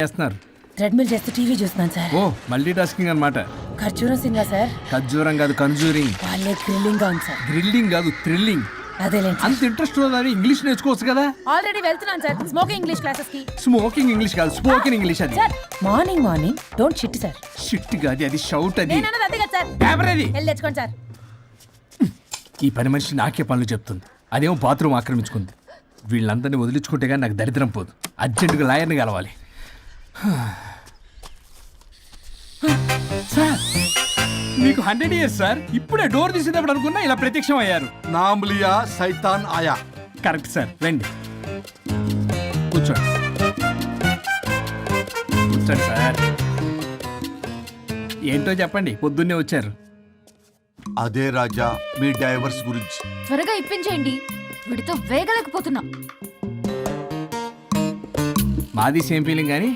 చేస్తున్నారు? ట్రెడ్మిల్ చేస్తూ టీవీ చూస్తున్నాను సార్. ఓ మల్టీ టాస్కింగ్ అనమాట. ఖర్జూరం సినిమా సార్. ఖర్జూరం కాదు, కన్జూరింగ్. వాళ్ళే థ్రిల్లింగ్ గా ఉంది సార్. థ్రిల్లింగ్ కాదు, థ్రిల్లింగ్. అదేలేండి. అంత ఇంట్రెస్ట్ ఉన్నదని ఇంగ్లీష్ నేర్చుకోవచ్చు కదా. ఆల్రెడీ వెళ్తున్నాను సార్ స్మోకింగ్ ఇంగ్లీష్ క్లాసెస్ కి. స్మోకింగ్ ఇంగ్లీష్ కాదు, స్పోకెన్ ఇంగ్లీష్. అది sir morning don't shit sir. Shit కాదు, అది షౌట్. అది నేను అన్నది అదే కదా సార్. పేపర్ అది. వెళ్ళి తెచ్చుకోండి సార్. ఈ పని మనిషి నాకే పనులు చెప్తుంది, అదేమో బాత్రూమ్ ఆక్రమించుకుంది. వీళ్ళందరినీ వదిలించుకుంటే కానీ నాకు దరిద్రం పోదు. అర్జెంటుగా లాయర్ని కలవాలి. సార్ మీకు 100 years సార్. ఇప్పుడే డోర్ తీసేటప్పుడు అనుకున్నా ఇలా ప్రత్యక్షం అయ్యారు. नाम लिया शैतान आया. కరెక్ట్ సార్, రండి కూర్చోండి. కూర్చోండి సార్. ఏంటో చెప్పండి, పొద్దున్నే వచ్చారు. అదే రాజా మీ డైవర్స్ గురించి. త్వరగా ఇప్పించేయండి, వీడితో వేగలేకపోతున్నా. మాది సేమ్ ఫీలింగ్ కానీ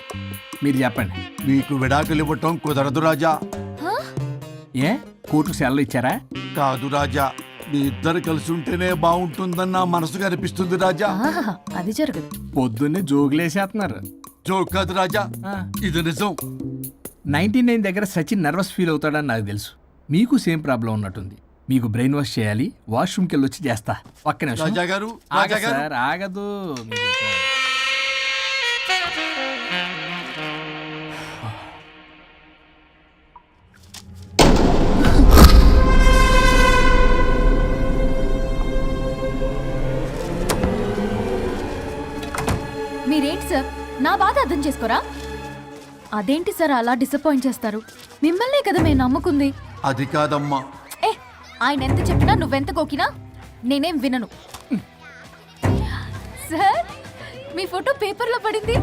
మీరు చెప్పండి. మీకు విడాకులు ఇవ్వటం కుదరదు రాజా. ఏ కోర్టుకు సెలవు ఇచ్చారా? కాదు రాజా, మీ ఇద్దరు కలిసి ఉంటేనే బాగుంటుందన్న మనసుకు అనిపిస్తుంది రాజా. అది జరగదు. పొద్దున్నే జోగులేసేస్తున్నారు. జోక్ కాదు రాజా, ఇది నిజం. 99 దగ్గర సచిన్ నర్వస్ ఫీల్ అవుతాడని నాకు తెలుసు. మీకు సేమ్ ప్రాబ్లం ఉన్నట్టుంది. మీకు బ్రెయిన్ వాష్ చేయాలి. వాష్రూమ్కి వెళ్ళి వచ్చి చేస్తా. పక్కనే రాజా గారు, రాజా గారు. సార్ ఆగదు. మీరేంటి సార్ నా బాధ అర్థం చేసుకోరా? అదేంటి సార్ అలా డిసప్పాయింట్ చేస్తారు? మిమ్మల్నే కదా మేము నమ్ముకుంది. అది కాదమ్మా. ఏ ఆయన ఎంత చెప్పినా నువ్వెంత కోకినా నేనేం వినను. సార్ మీ ఫోటో పేపర్లో పడింది.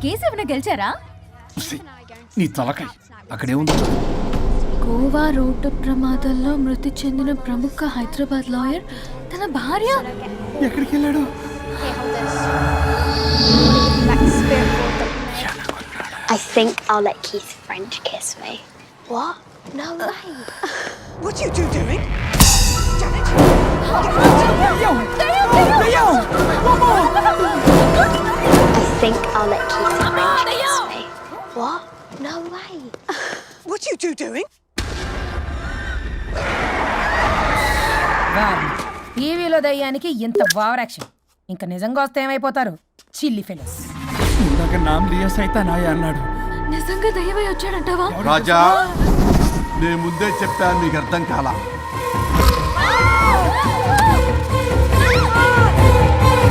కేసు ఏమైనా గెలిచారా? నీ తలకాయ అక్కడే ఉంది. గోవా రోడ్డు ప్రమాదంలో మృతి చెందిన ప్రముఖ హైదరాబాద్ లాయర్ తన భార్య ఎక్కడికి వెళ్ళాడు? I think I'll let Keith French kiss me. What? No way. What are you doing? Janet! I think I'll let Keith French kiss me. What? No way. What are you doing? టీవీలో దయ్యానికి ఇంత over action. ఇంకా నిజంగా వస్తే ఏమైపోతారు? చిల్లి fellows. ఇందాక నామ్ లియా సైతాన్ ఆయా అన్నాడు. నిజంగా దయ్యమై వచ్చాడంటావా? రాజా నేను ముందే చెప్పాను, మీకు అర్థం కాలా.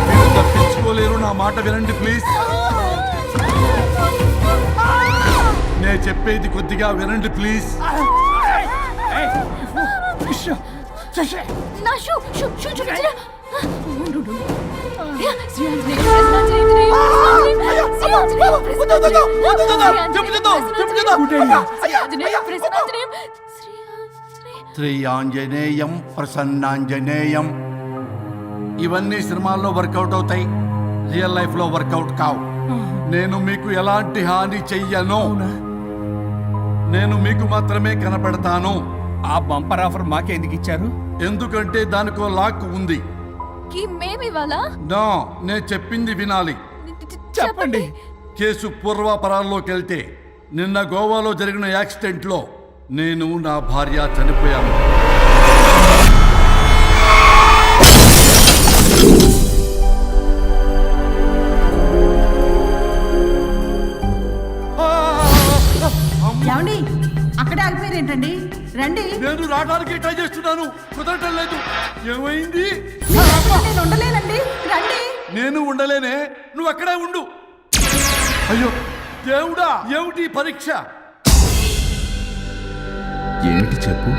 మీరు తప్పించుకోలేరు, నా మాట వినండి ప్లీజ్. నేను చెప్పేది కొద్దిగా వినండి ప్లీజ్. నా షూ చూపించరా? శ్రీ ఆంజనేయం ప్రసన్నాంజనేయం. ఇవన్నీ సినిమాల్లో వర్కౌట్ అవుతాయి, రియల్ లైఫ్ లో వర్కౌట్ కావు. నేను మీకు ఎలాంటి హాని చెయ్యను. నేను మీకు మాత్రమే కనపడతాను. ఆ బంపర్ ఆఫర్ మాకే ఎందుకు ఇచ్చారు? ఎందుకంటే దానికో లాక్ ఉంది. మేమివాలా? నో, నేను చెప్పింది వినాలి. చెప్పండి. కేసు పూర్వాపరాల్లోకి వెళ్తే నిన్న గోవాలో జరిగిన యాక్సిడెంట్ లో నేను నా భార్య చనిపోయాను. ఏమండి అక్కడే ఆగిపోయారు ఏంటండి? రండి. నేను రావడానికి ట్రై చేస్తున్నాను, కుదరటం లేదు. ఏమైంది? నేను ఉండలేనండి, రండి. నేను ఉండలేనే, నువ్వు అక్కడే ఉండు. అయ్యో దేవుడా, ఏమిటి పరీక్ష? ఏమిటి చెప్పు.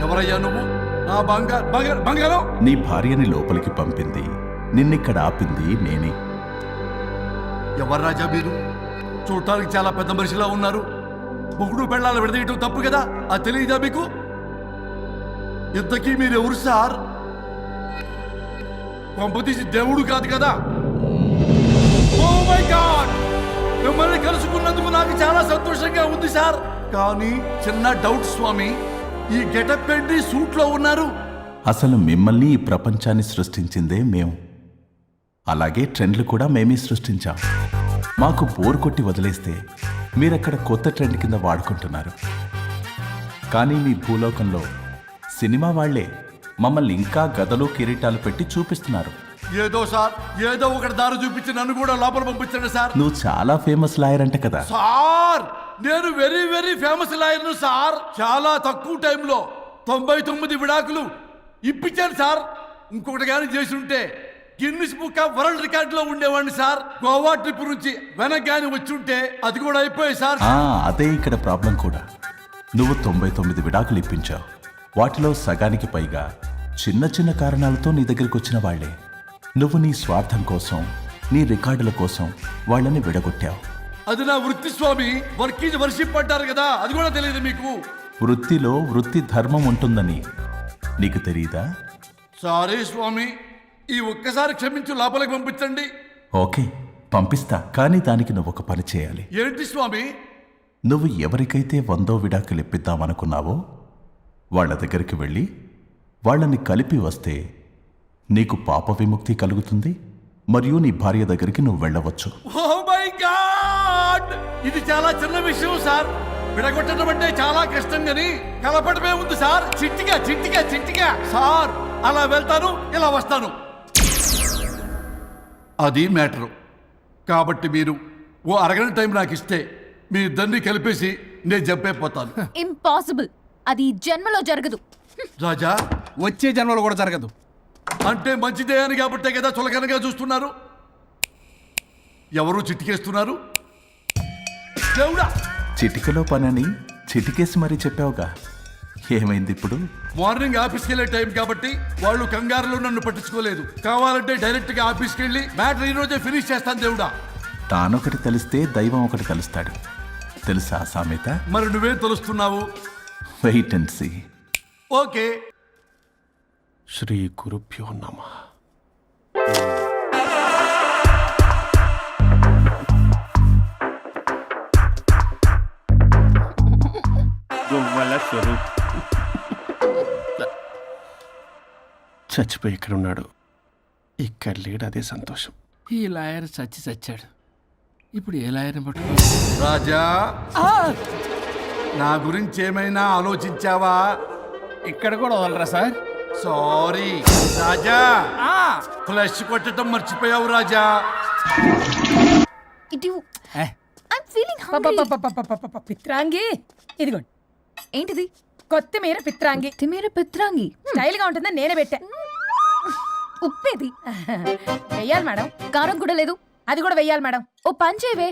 ఎవరయ్యా నువ్వు? నా బంగారం. నీ భార్యని లోపలికి పంపింది, నిన్నిక్కడ ఆపింది నేనే. ఎవరు రాజా మీరు? చూడటానికి చాలా పెద్ద మనిషిలా ఉన్నారు. మొగుడు పెళ్ళాలు విడదీయటం తప్పు కదా, అది తెలియదా మీకు? ఇంతకీ మీరు ఎవరు సార్? పంపతీసి దేవుడు కాదు కదా? ఓ మై గాడ్, మిమ్మల్ని కలుసుకున్నందుకు నాకు చాలా సంతోషంగా ఉంది సార్. కానీ చిన్న డౌట్ స్వామి, ఈ గెటప్ ఏంటి సూట్ లో ఉన్నారు? అసలు మిమ్మల్ని ఈ ప్రపంచాన్ని సృష్టించిందే మేము. అలాగే ట్రెండ్లు కూడా మేమే సృష్టించాం. మాకు బోర్ కొట్టి వదిలేస్తే మీరక్కడ కొత్త ట్రెండ్ కింద వాడుకుంటున్నారు. కానీ మీ భూలోకంలో సినిమా వాళ్లే మమ్మల్ని ఇంకా గదలు కిరీటాలు పెట్టి చూపిస్తున్నారు. ఏదో సార్ ఏదో ఒకటి దారి చూపించి నన్ను కూడా లోపల పంపించండి సార్. నువ్వు చాలా ఫేమస్ లాయర్ అంట కదా. సార్ నేను వెరీ వెరీ ఫేమస్ లాయర్ను సార్. చాలా తక్కువ టైంలో 99 విడాకులు ఇప్పించాను సార్. ఇంకొకటి కానీ చేసి ఉంటే Guinness book of world record లో ఉండేవాడిని సార్. గోవా ట్రిప్ నుంచి వెనక్ గాని వచ్చి ఉంటే అది కూడా అయిపోయాయి సార్. అదే ఇక్కడ ప్రాబ్లం కూడా. నువ్వు 99 విడాకులు ఇప్పించావు. వాటిలో సగానికి పైగా చిన్న చిన్న కారణాలతో నీ దగ్గరికి వచ్చిన వాళ్లే. నువ్వు నీ స్వార్థం కోసం, నీ రికార్డుల కోసం వాళ్ళని విడగొట్టావు. అది నా వృత్తి స్వామి. వర్క్ ఈజ్ వర్షిప్ అంటారు కదా, అది కూడా తెలియదు మీకు. వృత్తిలో వృత్తి ధర్మం ఉంటుందని నీకు తెలియదా? సారీ స్వామి, ఈ ఒక్కసారి క్షమించు, లోపలికి పంపించండి. ఓకే, పంపిస్తా. కానీ దానికి నువ్వు ఒక పని చేయాలి. ఏంటి స్వామి? నువ్వు ఎవరికైతే 100వ విడాకులు ఇప్పిద్దామనుకున్నావో వాళ్ళ దగ్గరికి వెళ్ళి వాళ్ళని కలిపి వస్తే నీకు పాప విముక్తి కలుగుతుంది. మరియు నీ భార్య దగ్గరికి నువ్వు వెళ్ళవచ్చు. ఓ మై గాడ్, ఇది చాలా చిన్న విషయం సార్. విడగొట్టడం అంటే చాలా కష్టం గని కలపడమే ఉంది సార్. చిట్టిగా చిట్టిగా చిట్టిగా సార్. అలా వెళ్తాను, ఇలా వస్తాను. అది మ్యాటరు. కాబట్టి మీరు ఓ అరగంట టైం నాకు ఇస్తే మీ ఇద్దరిని కలిపేసి నేను జంపైపోతాను. ఇంపాసిబుల్. అది ఈ జన్మలో జరగదు. రాజా, వచ్చే జన్మలో కూడా జరగదు. అంటే మంచిదే అని కాబట్టే కదా చులకనగా చూస్తున్నారు. ఎవరు చిట్టికేస్తున్నారు? దేవుడా, చిటికలో పనని చిటికేసి మరీ చెప్పావుగా. ఏమైంది ఇప్పుడు? మార్నింగ్ ఆఫీస్కి వెళ్ళే టైం కాబట్టి వాళ్ళు కంగారులో నన్ను పట్టించుకోలేదు. కావాలంటే డైరెక్ట్ గా ఆఫీస్కి వెళ్ళి మ్యాటర్ ఈ రోజే ఫినిష్ చేస్తాను. దేవుడా, తానొకటి తెలిస్తే దైవం ఒకటి కలుస్తాడు. తెలుసా సామెత? మరి నువ్వేం తెలుస్తున్నావు? Wait and see. ఓకే. శ్రీ గురుభ్యో నమః. గువ్వల స్వరూప్ చచ్చిపోయి ఇక్కడ ఉన్నాడు. ఇక్కడ లేడు, అదే సంతోషం. ఈ లాయర్ చచ్చాడు. ఇప్పుడు ఏ లాయర్ని పట్టుకో? రాజా, నా గురించి ఏమైనా ఆలోచించావా? ఇక్కడ కూడా వదలరా సార్? సారీ రాజా, ఫ్లష్ కొట్టడం మర్చిపోయావు రాజా. ఇటు ఏ, ఐమ్ ఫీలింగ్ హంగ్రీ. పిత్రాంగి ఇదిగోండి. ఏంటిది? కొత్తిమీర పిత్రాంగి. తిమేర పిత్రాంగి. స్టైల్ గా ఉంటుందని నేనే పెట్టా. ఉప్పేది? వెయ్యాలి మేడం. కారం కూడా లేదు. అది కూడా వెయ్యాలి మేడం. ఓ పంచేవే.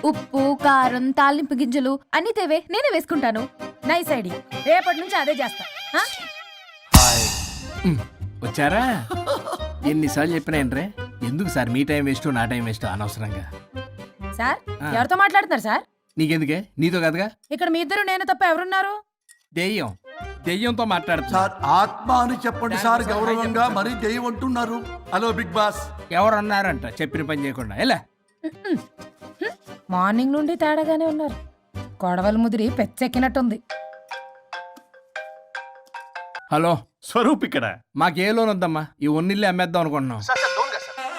ఉప్పు, కారం, తాలింపు గింజలు అన్ని తేవే, నేనే వేసుకుంటాను. Nice idea. రేపటి నుంచి అదే చేస్తా. ఆ? వచ్చారా? ఎన్నిసార్లు చెప్పినా ఏంట్రే? ఎందుకు సార్ మీ టైం వేస్ట్, నా టైం వేస్ట్ అనవసరంగా? సార్, ఎవరితో మాట్లాడుతున్నారు సార్? నీకెందుకే? నీతో కదగా. ఇక్కడ మీ ఇద్దరు నేను తప్ప ఎవరున్నారు? దెయ్యంతో మాట్లాడుతున్నా. సార్, ఆత్మ అని చెప్పండి సార్. గౌరవంగా మరీ దెయ్యం అంటున్నారు. Hello Bigg Boss. ఎవరు అన్నారంట చెప్పిన పని చేయకుండా? ఎలా? మార్నింగ్ నుండి తేడాగానే ఉన్నారు. కొడవల ముదిరి పెచ్చెక్కినట్టుంది. హలో స్వరూప్ ఇక్కడ. మాకే లోన్ వద్దమ్మా. ఈ ఒన్నిల్లు అమ్మేద్దాం అనుకుంటున్నాం.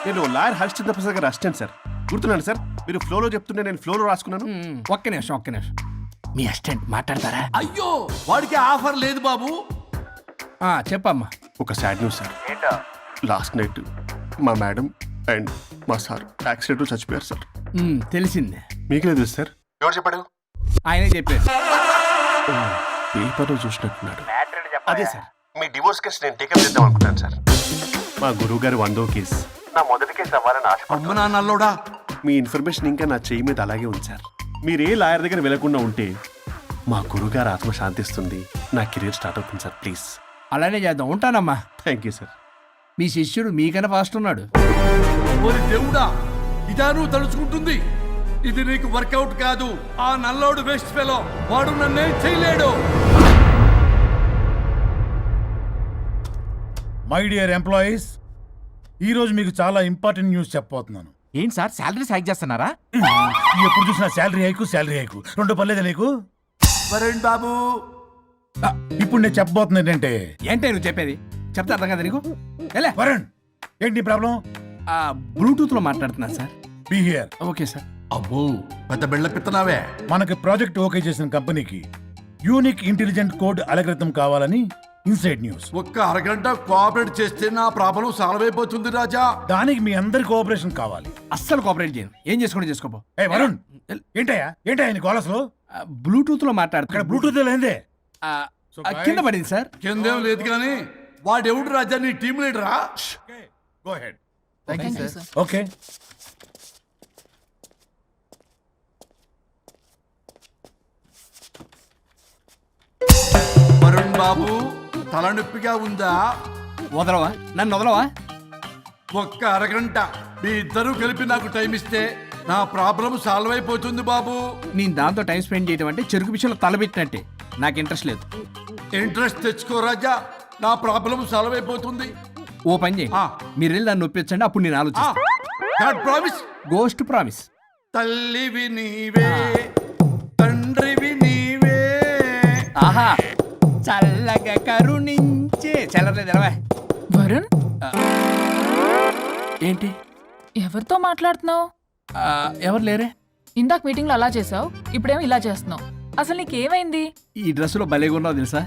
నేను లాయర్ హరిశ్చంద్ర ప్రసాద్ గారు అసిస్టెంట్ సార్. గుర్తున్నాను సార్, మీరు ఫ్లోలో చెప్తుంటే నేను ఫ్లోలో రాసుకున్నాను. ఒక్క నిమిషం. మీ అసిస్టెంట్ మాట్లాడతారా? అయ్యో, వాడికి ఆఫర్ లేదు బాబు. చెప్పమ్మా. ఒక sad news sir. Last night మా మేడం అండ్ మా సార్ యాక్సిడెంట్ చచ్చిపోయారు సార్. తెలిసిందే. మీకే తెలుసు సార్. ఎవరు చెప్పాడు? ఆయనే చెప్పారు. పేపర్లో చూసినట్టున్నాడు. అదే సార్, మీ డివోర్స్ కేసు నేను టేకప్ చేద్దాం అనుకుంటాను సార్. మా గురువు గారు 100వ కేసు నా మొదటి కేసు అవ్వాలని ఆశ. అమ్మ నా నల్లోడా, మీ ఇన్ఫర్మేషన్ ఇంకా నా చెయ్యి మీద అలాగే ఉంది సార్. మీరు ఏ లాయర్ దగ్గర వెళ్లకుండా ఉంటే మా గురువుగారు ఆత్మ శాంతిస్తుంది. నా కెరీర్ స్టార్ట్ అవుతుంది సార్. ప్లీజ్ అలానే చేద్దాం. ఉంటానమ్మా. Thank you sir. మీ శిష్యుడు మీకన్నా ఫాస్ట్ ఉన్నాడు. ఓరి దేవుడా, ఇదా నువ్వు తలుచుకుంటుంది? ఇది నీకు వర్కౌట్ కాదు. ఆ నల్లోడు వేస్ట్ ఫెలో, వాడు నన్నేం చేయలేడు. మై డియర్ ఎంప్లాయీస్, ఈరోజు మీకు చాలా ఇంపార్టెంట్ న్యూస్ చెప్పబోతున్నాను. ఏంటి సార్, శాలరీస్ హైక్ చేస్తున్నారా? ఎప్పుడు చూసినా శాలరీ హైకు రెండు పర్లేదా నీకు? వరుణ్ బాబు, ఇప్పుడు నేను చెప్పబోతున్నా ఏంటంటే, ఏంటే నువ్వు చెప్పేది? చెప్తా అర్థం కదా నీకు? ఎలా? వరుణ్, ఏంటి నీ ప్రాబ్లం? బ్లూటూత్ లో మాట్లాడుతున్నా sir. Be here. Okay sir. అబ్బో పెద్ద బిళ్ళ పిత్తనావే. మనకి ప్రాజెక్ట్ ఓకే చేసిన కంపెనీకి యూనిక్ ఇంటెలిజెంట్ కోడ్ అలకృతం కావాలని ఇన్సైడ్ న్యూస్. ఒక్క అరగంట కోఆపరేట్ చేస్తే నా ప్రాబ్లం సాల్వ్ అయిపోతుంది రాజా. దానికి మీ అందరి కోఆపరేషన్ కావాలి. అస్సలు కోఆపరేట్ చేయను. ఏం చేసుకోండి చేసుకోపో. ఏ వరుణ్, ఏంటయ్యా నీ గోలస్లో? బ్లూటూత్ లో ఇక్కడ మాట్లాడుతున్నా. బ్లూటూత్ లేదే. కింద పడింది సార్. కిందేం లేదు కానీ వాడెవడు రాజా నీ టీం లీడరా? Go ahead. ఓకే. వరుణ్ బాబు తలనొప్పిగా ఉందా? వదలవా? నన్ను వదలవా? ఒక్క అరగంట మీ ఇద్దరూ కలిపి నాకు టైం ఇస్తే నా ప్రాబ్లం సాల్వ్ అయిపోతుంది బాబు. నేను దాంతో టైం స్పెండ్ చేయడం అంటే చెరుకు విషయంలో తలబెట్టినట్టే. నాకు ఇంట్రెస్ట్ లేదు. ఇంట్రెస్ట్ తెచ్చుకో రాజా, నా ప్రాబ్లం సాల్వ్ అయిపోతుంది. ఓ పని చేయండి, ఆ. మీరు వెళ్ళి దాన్ని నొప్పించండి, అప్పుడు నేను ఆలోచిస్తాను. ప్రామిస్. Ghost promise. తల్లివి నీవే, తండ్రివి నీవే. ఆహా, చల్లగా కరుణించే. చల్లలేదు ఎలవా. వరుణ్, ఏంటి? ఎవరితో మాట్లాడుతున్నావు? ఎవరు లేరే? ఇందాక మీటింగ్ లో అలా చేసావు, ఇప్పుడేమో ఇలా చేస్తున్నావు. అసలు నీకేమైంది? ఈ డ్రెస్సులో భలేగా ఉన్నావు తెలుసా?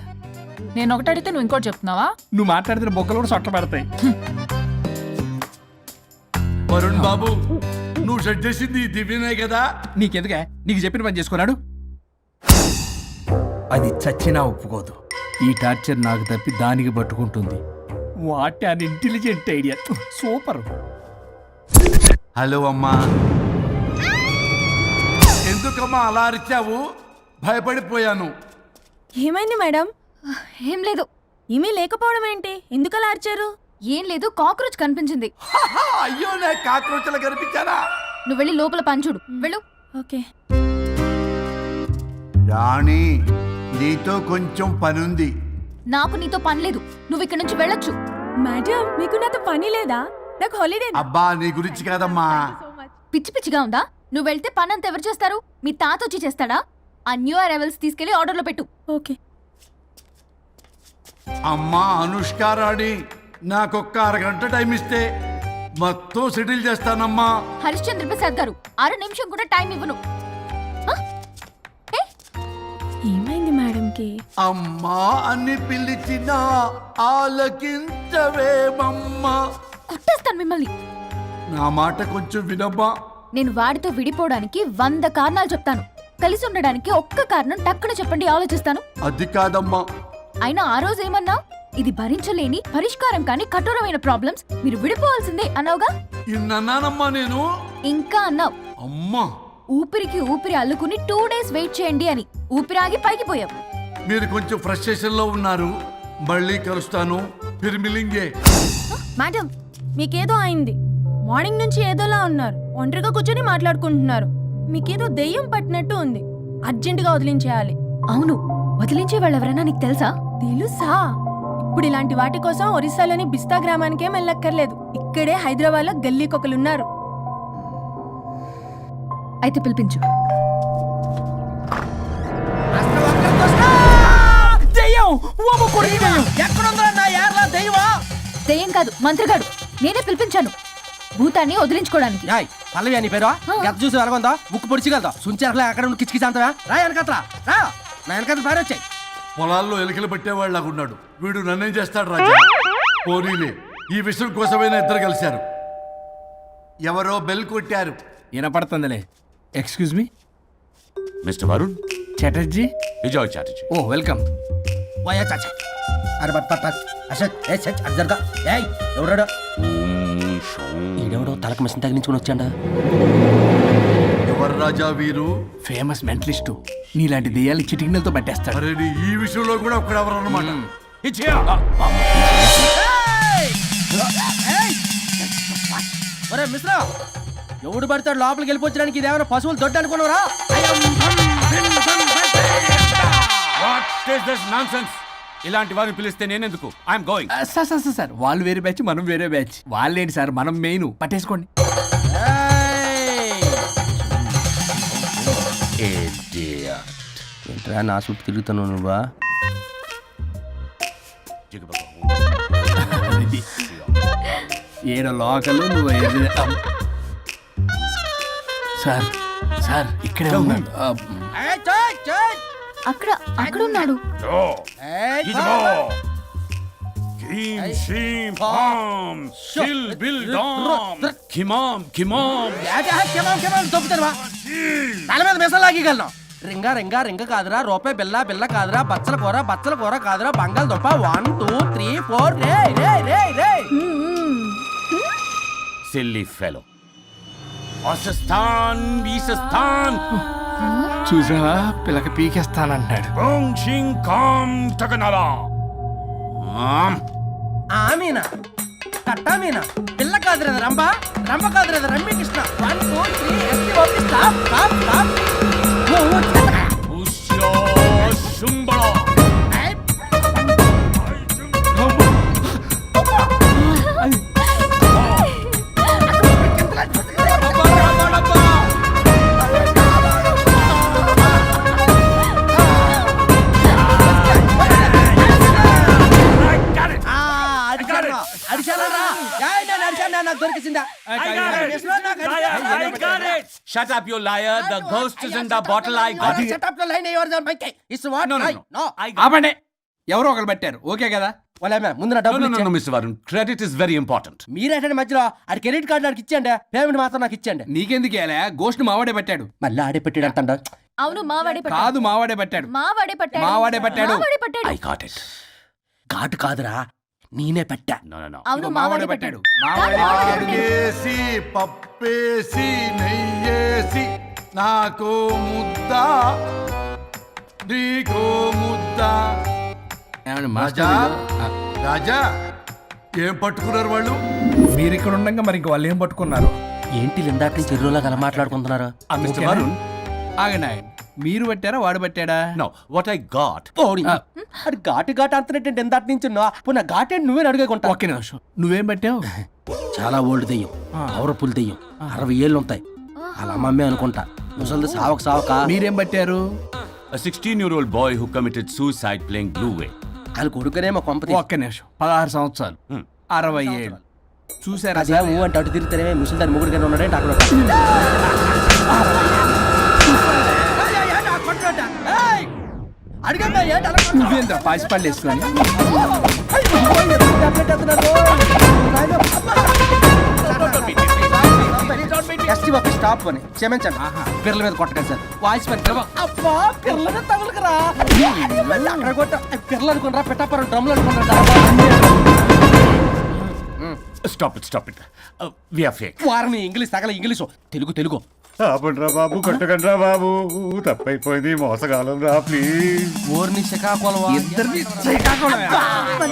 నేను ఒకటి అడిగితే నువ్వు ఇంకోటి చెప్తున్నావా? నువ్వు మాట్లాడితే బొక్కలు కూడా సొట్ట పడతాయి. వరుణ్ బాబు, నువ్వు సెట్ చేసింది ఈ దివ్యనే కదా? నీకెందుకే? నీకు చెప్పిన పని చేసుకున్నాడు. అది చచ్చినా ఒప్పుకోదు. ఈ టార్చర్ నాకు తప్పి దానికి పట్టుకుంటుంది. What an intelligent idea. Super. Hello అమ్మా. ఎందుకమ్మా అలా అరిచావు? భయపడిపోయాను. ఏమైంది మేడం? ఏం లేదు. ఏమీ లేకపోవడం ఏంటి? ఎందుకు అలా అరిచారు? ఏం లేదు, కాక్రోచ్ కనిపించింది. అయ్యో, నా కాక్రోచ్లు కనిపించారా? నువ్వు వెళ్ళి లోపల పని చూడు. వెళ్ళు. ఓకే. రాణి, నీతో కొంచెం పనుంది. నాకు నీతో పని లేదు. నువ్వు ఇక్కడ నుంచి వెళ్ళొచ్చు. మేడం, మీకు నాతో పని లేదా? నాకు హాలిడే. అబ్బా, నీ గురించి కాదమ్మా. పిచ్చి పిచ్చిగా ఉందా? నువ్వు వెళ్తే పని అంతా ఎవరు చేస్తారు? మీ తాత వచ్చి చేస్తాడా? ఆ న్యూ అరైవల్స్ తీసుకెళ్లి ఆర్డర్లో పెట్టు. ఓకే. అమ్మా అనుష్క రాణి, నాకొక్క అరగంట టైం ఇస్తే మొత్తం సెటిల్ చేస్తానమ్మా. హరిశ్చంద్ర ప్రసాద్ గారు, 6 నిమిషం కూడా టైం ఇవ్వను. ఏమైంది మేడంకి? అమ్మా అని పిలిచినా ఆలకించవేమమ్మా. కుట్టేస్తాను మిమ్మల్ని. నా మాట కొంచెం వినమ్మా. నేను వాడితో విడిపోవడానికి 100 కారణాలు చెప్తాను. కలిసి ఉండడానికి ఒక్క కారణం టక్కున చెప్పండి, ఆలోచిస్తాను. అది కాదమ్మా. అయినా ఆ రోజు ఏమన్నా? ఇది భరించలేని, పరిష్కారం కాని కఠోరమైన ప్రాబ్లమ్స్, మీరు విడిపోవాల్సిందే అన్నావుగా. ఇన్నానమ్మా నేను. ఇంకా అన్నావు. అమ్మా, ఊపిరికి ఊపిరి అల్లుకుని 2 days వెయిట్ చేయండి అని. ఊపిరాగి పైకి పోయావు. మీరు కొంచెం ఫ్రస్ట్రేషన్ లో ఉన్నారు. మళ్ళీ కలుస్తాను. ఫిర్మిలింగే. మేడం, మీకేదో అయింది. మార్నింగ్ నుంచి ఏదోలా ఉన్నారు. ఒంటరిగా కూర్చొని మాట్లాడుకుంటున్నారు. మీకేదో దెయ్యం పట్టినట్టు ఉంది. అర్జెంటుగా వదిలించేయాలి. అవును, వదిలించే వాళ్ళెవరైనా నీకు తెలుసా? తెలుసా? ఇప్పుడు ఇలాంటి వాటి కోసం ఒరిస్సాలోని బిస్తా గ్రామానికేం వెళ్ళక్కర్లేదు. ఇక్కడే హైదరాబాద్ లో గల్లీకొకలున్నారు. అయితే పిలిపించు. దెయ్యం కాదు, మంత్రిగాడు. నేనే పిలిపించాను భూతాన్ని వదిలించుకోవడానికి. పల్లవి అని పేరు గత చూసి వెలగొందా ముక్కు పొడిచిగలదా సుంచరలే అక్కడ ఉండి కిచకిచ అంతవా రా వెనకత్రా రా నా వెనకత్ర బాగా వచ్చాయి. పొలాల్లో ఎలికలు పట్టేవాళ్ళగా ఉన్నాడు వీడు. నన్నేం చేస్తాడు రాజా? పోనీలే, ఈ విషయం కోసమైనా ఇద్దరు కలిశారు. ఎవరో బెల్ కొట్టారు. వినపడుతుందిలే. Excuse me mister Varun, Chatterjee. Vijay Chatterjee. Oh welcome. వాయా చాచా అరే బట్ అసత్ ఏ సచ్ అర్జర్గా ఏయ్ ఎవరాడు? ఈడెవడో తలకు మిషన్ తగిలించుకుని వచ్చాడా? ఎవరు రాజా వీరు? Famous mentalist. నీలాంటి దెయ్యాలు చిటికినలతో పట్టేస్తాడు. అరే, ఈ విషయంలో కూడా ఒకడెవరు అన్నమాట. ఒరే మిశ్రా, ఎవడు పడతాడు లోపలికి వెళ్ళిపోవడానికి? ఇదేమైనా పశువులు దొడ్డు అనుకున్నారా? ఇలాంటి వారిని పిలిస్తే నేనెందుకు? I'm going. సార్ వాళ్ళు వేరే బ్యాచ్, మనం వేరే బ్యాచ్. వాళ్ళేంటి సార్, మనం మెయిన్. పట్టేసుకోండి. ఏంట్రా నా చుట్టూ తిరుగుతున్నావు నువ్వా? ఏడ లోకలు నువ్వు సార్, సార్ ఇక్కడే ఉన్నాడు అక్కడ అక్కడ ఉన్నాడు. తల మీద మిసం లాగగలను. రింగా రింగా రింగ కాదురా, రూపాయి బిల్ల బిల్ల కాదురా, బచ్చల కూర కాదురా, బంగాళదుంప 1 2 3 4 రే రే రే రే. Silly fellow. వాసస్థాన్ వీసస్థాన్ చూసావా పిల్లకి పీకేస్తానంటున్నాడు. ఓం షిం కాం తగనలా. మీనా కట్టా మీనా పిల్ల కాదురా రంభ, రంభ కాదురా రమ్య కృష్ణ. 1 2 3 ఎస్టీ ఓపి స్టాప్ స్టాప్ స్టాప్. ఉష్యో శుంబళ. Shut up, you liar. The ghost is in the bottle. I got it. No, no, no. ఆపండి, ఎవరో ఒకరు పెట్టారు, ఓకే కదా? ముందు నా No, డబ్బులు no, no, no, Mr. Varun. Credit is very important. మీరేంటంటే మధ్యలో ఆడి క్రెడిట్ కార్డు నాకు ఇచ్చేయండి, పేమెంట్ మాత్రం నాకు ఇచ్చేయండి. నీకెందుకు ఇలా గోస్ట్ మావాడే పెట్టాడు. మళ్ళీ ఆడే పెట్టాడు అంటాడు. అవును మావాడే పట్టాడు. కాదు మావాడే పెట్టాడు. మావాడే పట్టాడు. మావాడే పట్టాడు. మావాడే పట్టాడు. I got it. ఘాటు కాదురా, నేనే పెట్టా. No, no, no. అవును మావాడే పట్టాడు. ఆడికేసి పప్పేసి నెయ్యేసి నాకు ముద్ద నీకో ముద్ద. ఏమండి రాజా మాస్టర్, రాజా ఏం పట్టుకున్నారు వాళ్ళు? మీరు ఇక్కడ ఉండగా మరి ఇంక వాళ్ళు ఏం పట్టుకున్నారు? ఏంటి ఇందాక నుంచి చెరువులా కల మాట్లాడుకుంటున్నారు? Mr. Varun. ఆగండి ఆగండి, మీరు పట్టారా వాడు పట్టాడా? No, what I got. అది ఘాటు ఘాటు అంతనేంటి ఇందాక నుంచి నా ఘాటేంటి నువ్వే అడుగుకుంటా. ఒక్క నిమిషం, నువ్వేం పట్టావు? చాలా ఓల్డ్ దెయ్యం, పవర్ఫుల్ దెయ్యం, 60 ఏళ్ళు ఉంటాయి. అలా అమ్మమ్మే అనుకుంటా. ముసలిది సావక మీరేం పట్టారు? A 16-year-old boy who committed suicide playing Blue Whale. వాళ్ళు కొడుకునేమో కొంపతి. ఒక్క నిమిషం, 16 సంవత్సరాలు, 60 ఏళ్ళు చూసారా? అదే ఊ అంటే అటు తిరిగితేనే ముసలి దాని ముగ్గురు కింద ఉన్నాడే అక్కడ. నువ్వేంద్ర పాసిపళ్ళు వేసుకొని స్టాప్ అని క్షమించండి. పిల్లల మీద కొట్టకండి సార్. వాయిస్ అబ్బా పిల్లల మీద తగులుకురా. అక్కడ కొట్ట పిల్లలు అనుకున్నారా, పెట్టాపరం డ్రమ్లు అనుకున్నారా? Stop it. We are fake. వారిని ఇంగ్లీష్ తగల ఇంగ్లీషు, తెలుగు తెలుగు. ఆపండ్రా బాబు, కొట్టకండ్రా బాబు, తప్పైపోయింది, మోసగాలం రా ప్లీజ్. ఊరిని శ్రీకాకుళం ఇద్దరిని